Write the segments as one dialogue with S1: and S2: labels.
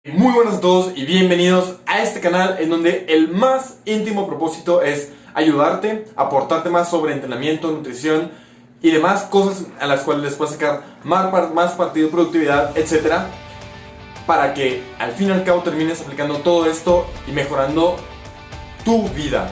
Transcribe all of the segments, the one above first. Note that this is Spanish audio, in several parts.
S1: Muy buenas a todos y bienvenidos a este canal en donde el más íntimo propósito es ayudarte, aportarte más sobre entrenamiento, nutrición y demás cosas a las cuales les puedas sacar más partido, productividad, etcétera, para que al fin y al cabo termines aplicando todo esto y mejorando tu vida.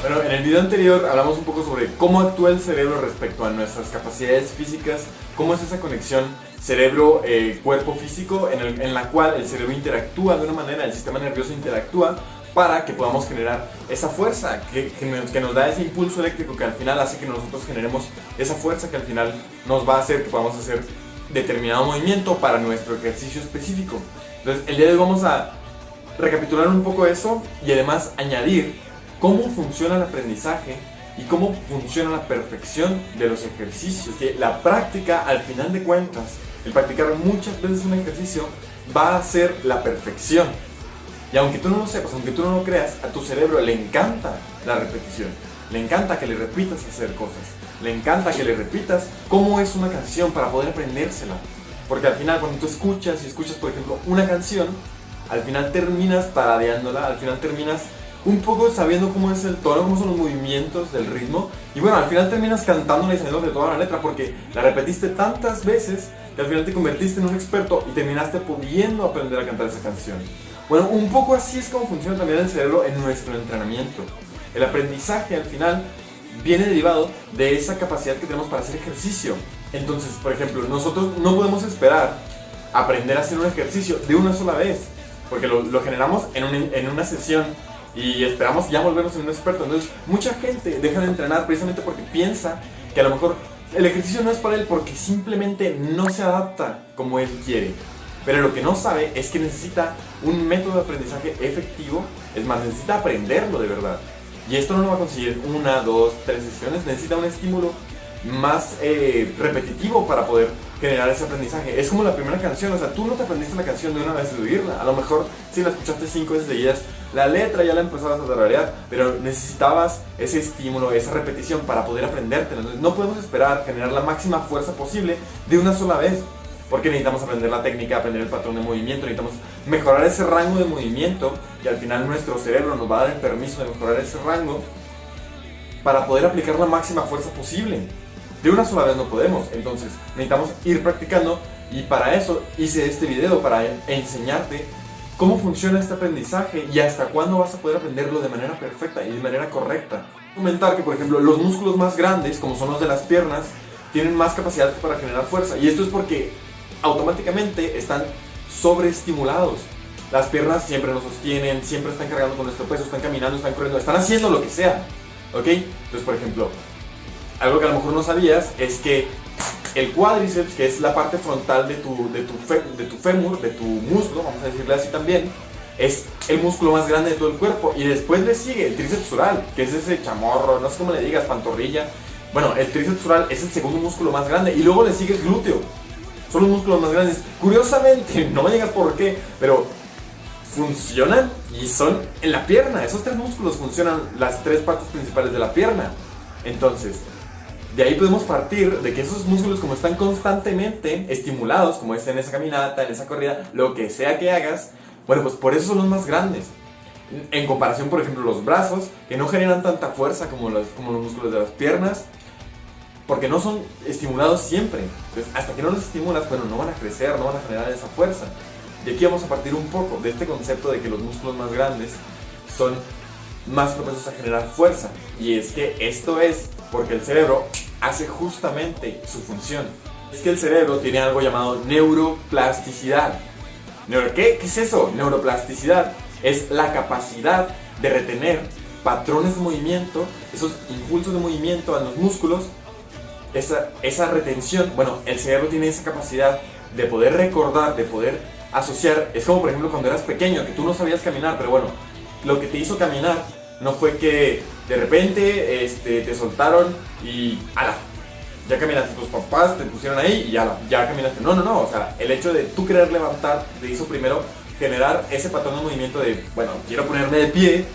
S1: Bueno, en el video anterior hablamos un poco sobre cómo actúa el cerebro respecto a nuestras capacidades físicas, cómo es esa conexión cerebro-cuerpo físico en la cual el cerebro interactúa de una manera, el sistema nervioso interactúa para que podamos generar esa fuerza que nos da ese impulso eléctrico que al final hace que nosotros generemos esa fuerza que al final nos va a hacer que podamos hacer determinado movimiento para nuestro ejercicio específico. Entonces, el día de hoy vamos a recapitular un poco eso y además añadir cómo funciona el aprendizaje y cómo funciona la perfección de los ejercicios. Que la práctica, al final de cuentas, el practicar muchas veces un ejercicio va a ser la perfección. Y aunque tú no lo sepas, aunque tú no lo creas, a tu cerebro le encanta la repetición. Le encanta que le repitas hacer cosas. Le encanta que le repitas cómo es una canción para poder aprendérsela. Porque al final, cuando tú escuchas, por ejemplo, una canción, al final terminas tarareándola, al final terminas un poco sabiendo cómo es el tono, cómo son los movimientos del ritmo. Y bueno, al final terminas cantándola y saliendo de toda la letra porque la repetiste tantas veces que al final te convertiste en un experto y terminaste pudiendo aprender a cantar esa canción. Bueno, un poco así es como funciona también el cerebro en nuestro entrenamiento. El aprendizaje al final viene derivado de esa capacidad que tenemos para hacer ejercicio. Entonces, por ejemplo, nosotros no podemos esperar aprender a hacer un ejercicio de una sola vez, porque lo generamos en una sesión y esperamos ya volvernos en un experto. Entonces mucha gente deja de entrenar precisamente porque piensa que a lo mejor el ejercicio no es para él porque simplemente no se adapta como él quiere. Pero lo que no sabe es que necesita un método de aprendizaje efectivo, es más, necesita aprenderlo de verdad. Y esto no lo va a conseguir una, dos, tres sesiones, necesita un estímulo más repetitivo para poder generar ese aprendizaje. Es como la primera canción, o sea, tú no te aprendiste la canción de una vez de oírla. A lo mejor si la escuchaste 5 veces seguidas, la letra ya la empezabas a tararear, pero necesitabas ese estímulo, esa repetición para poder aprendértela. Entonces no podemos esperar generar la máxima fuerza posible de una sola vez, porque necesitamos aprender la técnica, aprender el patrón de movimiento, necesitamos mejorar ese rango de movimiento y al final nuestro cerebro nos va a dar el permiso de mejorar ese rango para poder aplicar la máxima fuerza posible. De una sola vez no podemos, entonces necesitamos ir practicando y para eso hice este video, para enseñarte cómo funciona este aprendizaje y hasta cuándo vas a poder aprenderlo de manera perfecta y de manera correcta. Comentar que, por ejemplo, los músculos más grandes, como son los de las piernas, tienen más capacidad para generar fuerza y esto es porque automáticamente están sobreestimulados. Las piernas siempre nos sostienen, siempre están cargando con nuestro peso, están caminando, están corriendo, están haciendo lo que sea, ¿ok? Entonces, por ejemplo, algo que a lo mejor no sabías es que el cuádriceps, que es la parte frontal de tu fémur, de tu músculo, vamos a decirle así también, es el músculo más grande de todo el cuerpo. Y después le sigue el tríceps sural, que es ese chamorro, no sé cómo le digas, pantorrilla. Bueno, el tríceps sural es el segundo músculo más grande y luego le sigue el glúteo. Son los músculos más grandes. Curiosamente, no me digas por qué, pero funcionan y son en la pierna. Esos tres músculos funcionan las tres partes principales de la pierna. Entonces, de ahí podemos partir de que esos músculos, como están constantemente estimulados, como es en esa caminata, en esa corrida, lo que sea que hagas, bueno, pues por eso son los más grandes. En comparación, por ejemplo, los brazos, que no generan tanta fuerza como los músculos de las piernas, porque no son estimulados siempre. Entonces, hasta que no los estimulas, bueno, no van a crecer, no van a generar esa fuerza. Y aquí vamos a partir un poco de este concepto de que los músculos más grandes son más propensos a generar fuerza. Y es que esto es porque el cerebro hace justamente su función. Es que el cerebro tiene algo llamado neuroplasticidad. ¿Qué es eso? Neuroplasticidad es la capacidad de retener patrones de movimiento, esos impulsos de movimiento a los músculos, esa retención. Bueno, el cerebro tiene esa capacidad de poder recordar, de poder asociar. Es como por ejemplo cuando eras pequeño, que tú no sabías caminar, pero bueno, lo que te hizo caminar no fue que de repente te soltaron y ¡ala! Ya caminaste, tus papás te pusieron ahí y ya caminaste. No, o sea, el hecho de tú querer levantar te hizo primero generar ese patrón de movimiento de, bueno, quiero ponerme de pie,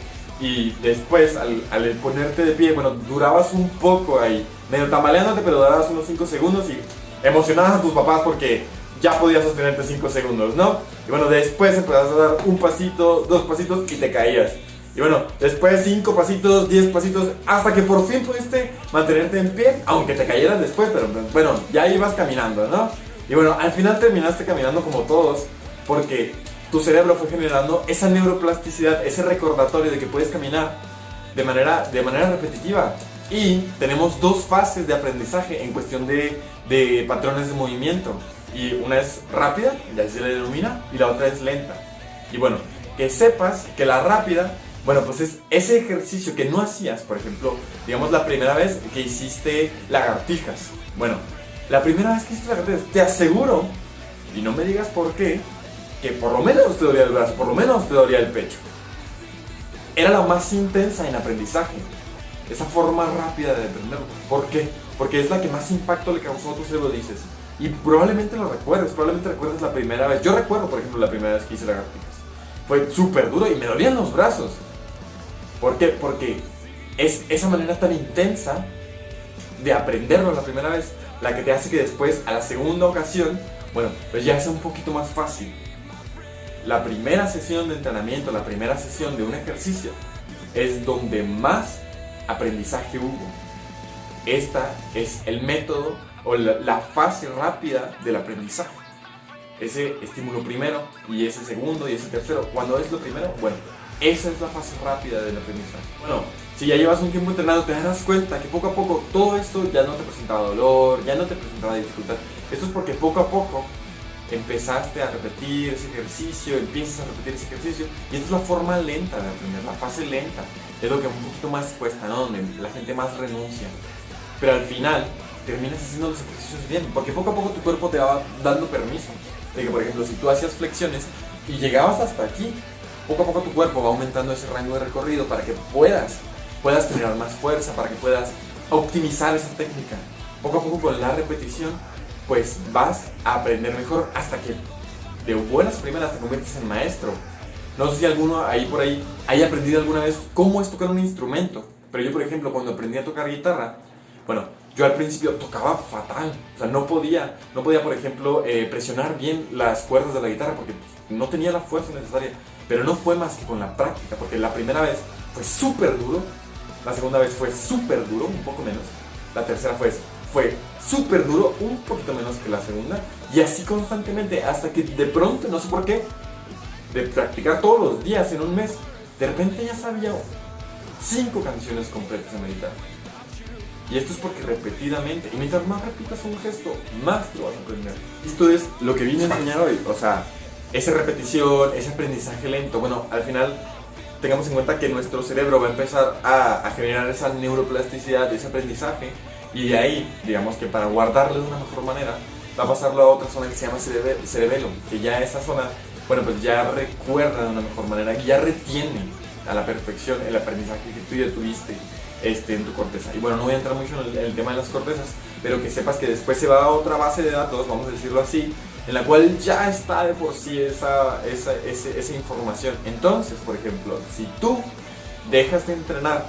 S1: y después al ponerte de pie, bueno, durabas un poco ahí, medio tambaleándote, pero durabas unos 5 segundos y emocionabas a tus papás porque ya podías sostenerte 5 segundos, ¿no? Y bueno, después empezabas a dar un pasito, 2 pasitos y te caías. Y bueno, después 5 pasitos, 10 pasitos, hasta que por fin pudiste mantenerte en pie, aunque te cayeras después, pero bueno, ya ibas caminando, ¿no? Y bueno, al final terminaste caminando como todos, porque tu cerebro fue generando esa neuroplasticidad, ese recordatorio de que puedes caminar de manera repetitiva. Y tenemos 2 fases de aprendizaje en cuestión de patrones de movimiento. Y una es rápida, ya se le denomina, y la otra es lenta. Y bueno, que sepas que la rápida, bueno, pues es ese ejercicio que no hacías, por ejemplo, digamos la primera vez que hiciste lagartijas. Bueno, la primera vez que hiciste lagartijas, te aseguro, y no me digas por qué, que por lo menos te dolía el brazo, por lo menos te dolía el pecho. Era la más intensa en aprendizaje, esa forma rápida de aprenderlo. ¿Por qué? Porque es la que más impacto le causó a tu cerebro, dices. Y probablemente lo recuerdes, probablemente recuerdes la primera vez. Yo recuerdo, por ejemplo, la primera vez que hice lagartijas. Fue súper duro y me dolían los brazos. ¿Por qué? Porque es esa manera tan intensa de aprenderlo la primera vez la que te hace que después, a la segunda ocasión, bueno, pues ya sea un poquito más fácil. La primera sesión de entrenamiento, la primera sesión de un ejercicio, es donde más aprendizaje hubo. Esta es el método o la fase rápida del aprendizaje. Ese estímulo primero y ese segundo y ese tercero. Cuando es lo primero, bueno, esa es la fase rápida del aprendizaje. Bueno, si ya llevas un tiempo entrenando, te darás cuenta que poco a poco todo esto ya no te presentaba dolor, ya no te presentaba dificultad. Esto es porque poco a poco empezaste a repetir ese ejercicio, empiezas a repetir ese ejercicio, y esta es la forma lenta de aprender, la fase lenta. Es lo que un poquito más cuesta, ¿no? Donde la gente más renuncia. Pero al final terminas haciendo los ejercicios bien, porque poco a poco tu cuerpo te va dando permiso de que, por ejemplo, si tú hacías flexiones y llegabas hasta aquí, poco a poco tu cuerpo va aumentando ese rango de recorrido para que puedas generar más fuerza, para que puedas optimizar esa técnica. Poco a poco con la repetición, pues vas a aprender mejor hasta que de buenas primeras te conviertes en maestro. No sé si alguno ahí por ahí haya aprendido alguna vez cómo es tocar un instrumento, pero yo, por ejemplo, cuando aprendí a tocar guitarra, bueno, yo al principio tocaba fatal, o sea, no podía, por ejemplo, presionar bien las cuerdas de la guitarra porque pues, no tenía la fuerza necesaria, pero no fue más que con la práctica, porque la primera vez fue súper duro, la segunda vez fue súper duro, un poco menos, la tercera fue súper duro, un poquito menos que la segunda, y así constantemente, hasta que de pronto, no sé por qué, de practicar todos los días en un mes, de repente ya sabía 5 canciones completas en la guitarra. Y esto es porque repetidamente, y mientras más repitas un gesto, más lo vas a aprender. Esto es lo que vine a enseñar hoy, o sea, esa repetición, ese aprendizaje lento. Bueno, al final tengamos en cuenta que nuestro cerebro va a empezar a generar esa neuroplasticidad, ese aprendizaje, y de ahí, digamos que para guardarlo de una mejor manera, va a pasarlo a otra zona que se llama cerebelo, que ya esa zona, bueno, pues ya recuerda de una mejor manera, y ya retiene a la perfección el aprendizaje que tú ya tuviste en tu corteza. Y bueno, no voy a entrar mucho en el tema de las cortezas, pero que sepas que después se va a otra base de datos, vamos a decirlo así, en la cual ya está de por sí esa información. Entonces, por ejemplo, si tú dejas de entrenar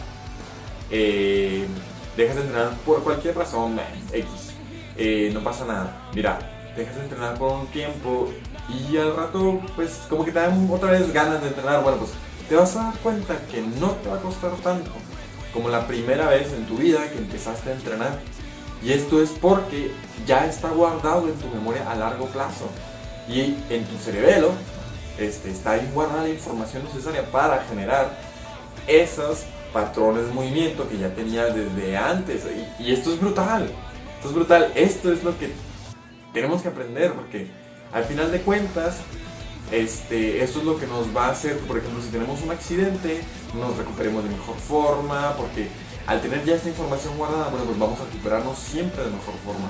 S1: por cualquier razón, X, no pasa nada. Mira, dejas de entrenar por un tiempo y al rato, pues como que te dan otra vez ganas de entrenar. Bueno, pues te vas a dar cuenta que no te va a costar tanto como la primera vez en tu vida que empezaste a entrenar. Y esto es porque ya está guardado en tu memoria a largo plazo. Y en tu cerebelo está ahí guardada la información necesaria para generar esos patrones de movimiento que ya tenías desde antes. Y esto es brutal. Esto es brutal. Esto es lo que tenemos que aprender, porque al final de cuentas, esto es lo que nos va a hacer, por ejemplo, si tenemos un accidente, nos recuperemos de mejor forma, porque al tener ya esta información guardada, bueno, pues vamos a recuperarnos siempre de mejor forma.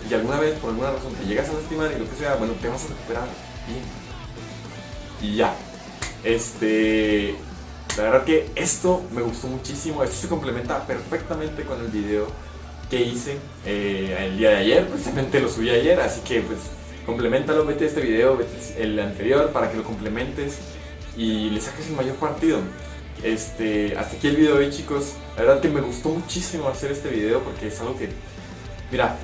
S1: Y alguna vez, por alguna razón, te llegas a lastimar y lo que sea, bueno, te vas a recuperar bien. Y ya. La verdad que esto me gustó muchísimo. Esto se complementa perfectamente con el video que hice el día de ayer. Precisamente lo subí ayer, así que pues compleméntalo, vete este video, vete el anterior para que lo complementes y le saques el mayor partido. Hasta aquí el video de hoy, chicos. La verdad que me gustó muchísimo hacer este video porque es algo que, mira,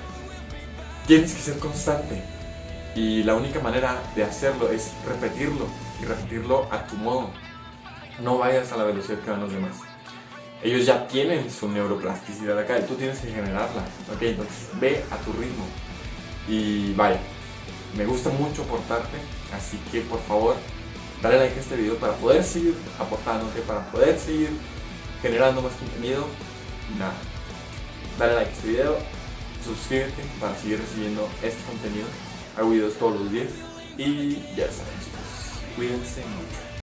S1: tienes que ser constante. Y la única manera de hacerlo es repetirlo. Y repetirlo a tu modo. No vayas a la velocidad que van los demás. Ellos ya tienen su neuroplasticidad acá y tú tienes que generarla. Ok, entonces ve a tu ritmo. Y vaya, me gusta mucho aportarte. Así que por favor, dale like a este video para poder seguir aportándote, para poder seguir generando más contenido. Y nada, dale like a este video, suscríbete para seguir recibiendo este contenido. Hago videos todos los días y ya sabes, pues, cuídense mucho.